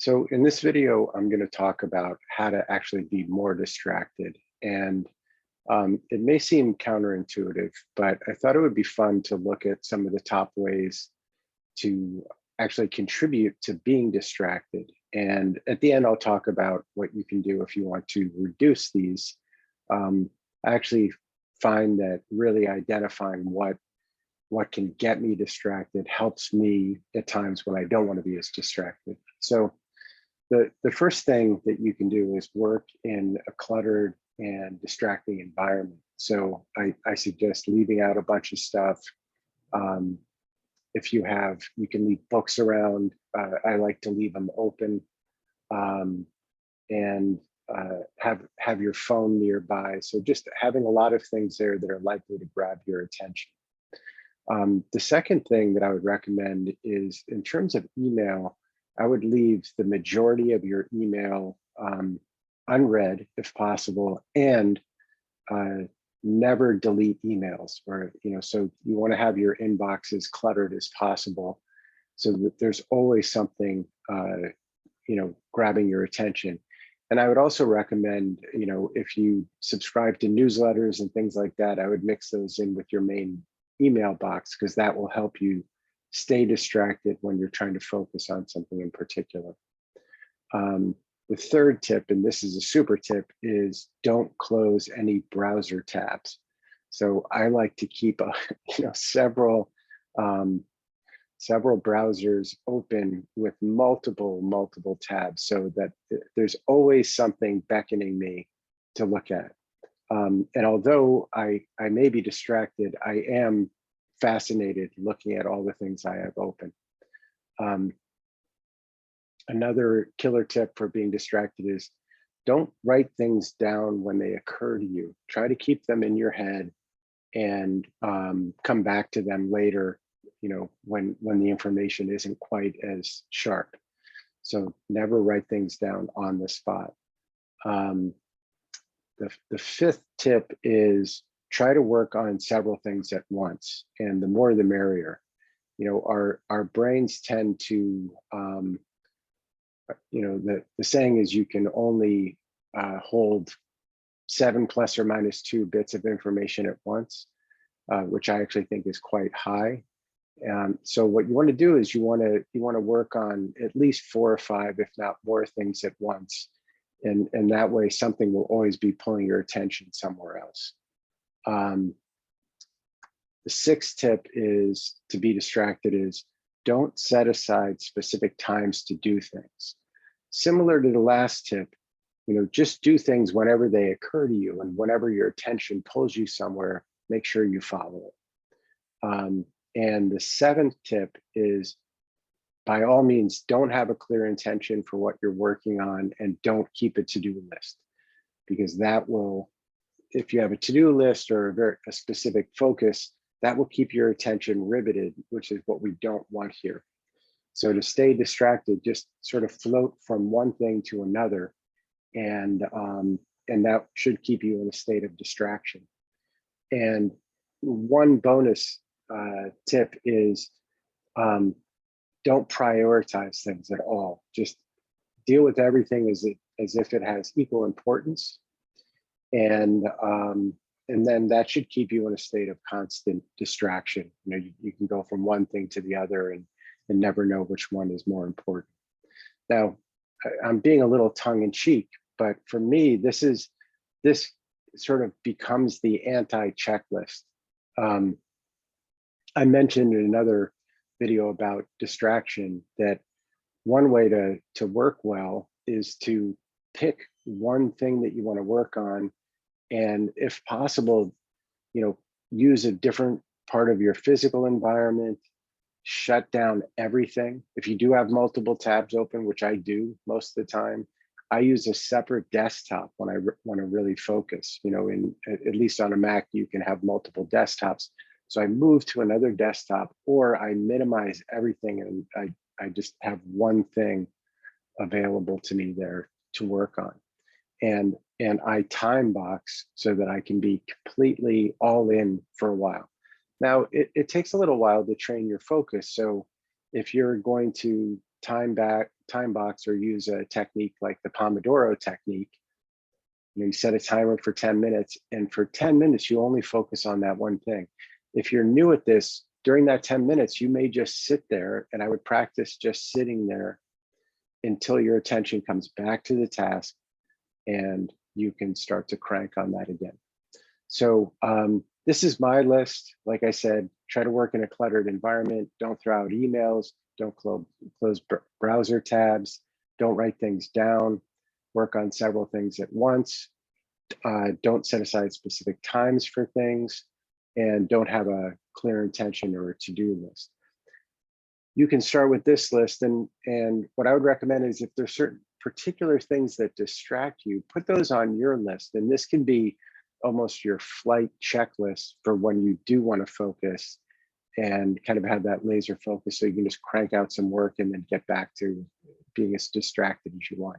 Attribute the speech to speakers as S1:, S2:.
S1: So in this video, I'm going to talk about how to actually be more distracted. And it may seem counterintuitive, but I thought it would be fun to look at some of the top ways to actually contribute to being distracted. And at the end, I'll talk about what you can do if you want to reduce these. I actually find that really identifying what can get me distracted helps me at times when I don't want to be as distracted. So the first thing that you can do is work in a cluttered and distracting environment. So I suggest leaving out a bunch of stuff. If you can leave books around. I like to leave them open, and have your phone nearby. So just having a lot of things there that are likely to grab your attention. The second thing that I would recommend is, in terms of email, I would leave the majority of your email unread if possible, and never delete emails. Or, so you want to have your inbox as cluttered as possible, so that there's always something, grabbing your attention. And I would also recommend, if you subscribe to newsletters and things like that, I would mix those in with your main email box, because that will help you stay distracted when you're trying to focus on something in particular. The third tip, and this is a super tip, is don't close any browser tabs. So I like to keep several browsers open with multiple tabs, so that there's always something beckoning me to look at. And although I may be distracted, I am fascinated looking at all the things I have open. Another killer tip for being distracted is don't write things down when they occur to you. Try to keep them in your head and come back to them later, when the information isn't quite as sharp. So never write things down on the spot. The fifth tip is try to work on several things at once, and the more the merrier. Our brains tend to, the saying is you can only hold 7 ± 2 bits of information at once, which I actually think is quite high. So what you want to do is you want to work on at least 4 or 5, if not more, things at once. And that way something will always be pulling your attention somewhere else. The sixth tip is to be distracted is don't set aside specific times to do things. Similar to the last tip, just do things whenever they occur to you, and whenever your attention pulls you somewhere, make sure you follow it. And the seventh tip is, by all means, don't have a clear intention for what you're working on, and don't keep a to-do list, because that will, if you have a to-do list or a specific focus, that will keep your attention riveted, which is what we don't want here. So to stay distracted, just sort of float from one thing to another, and that should keep you in a state of distraction. And one bonus tip is, don't prioritize things at all. Just deal with everything as if it has equal importance, and then that should keep you in a state of constant distraction. You can go from one thing to the other and never know which one is more important. Now, I'm being a little tongue-in-cheek, but for me, this sort of becomes the anti-checklist. I mentioned in another video about distraction that one way to work well is to pick one thing that you want to work on, and if possible, use a different part of your physical environment. Shut down everything. If you do have multiple tabs open, which I do most of the time, I use a separate desktop when I want to really focus. At least on a Mac, you can have multiple desktops. So I move to another desktop, or I minimize everything, and I just have one thing available to me there to work on. And I time box so that I can be completely all in for a while. Now, it takes a little while to train your focus. So if you're going to time time box or use a technique like the Pomodoro technique. You set a timer for 10 minutes, and for 10 minutes, you only focus on that one thing. If you're new at this, during that 10 minutes, you may just sit there, and I would practice just sitting there until your attention comes back to the task and you can start to crank on that again. So this is my list. Like I said, try to work in a cluttered environment. Don't throw out emails. Don't close browser tabs. Don't write things down. Work on several things at once. Don't set aside specific times for things, and don't have a clear intention or a to-do list. You can start with this list, and what I would recommend is if there's certain particular things that distract you, put those on your list. And this can be almost your flight checklist for when you do want to focus and kind of have that laser focus, so you can just crank out some work and then get back to being as distracted as you want.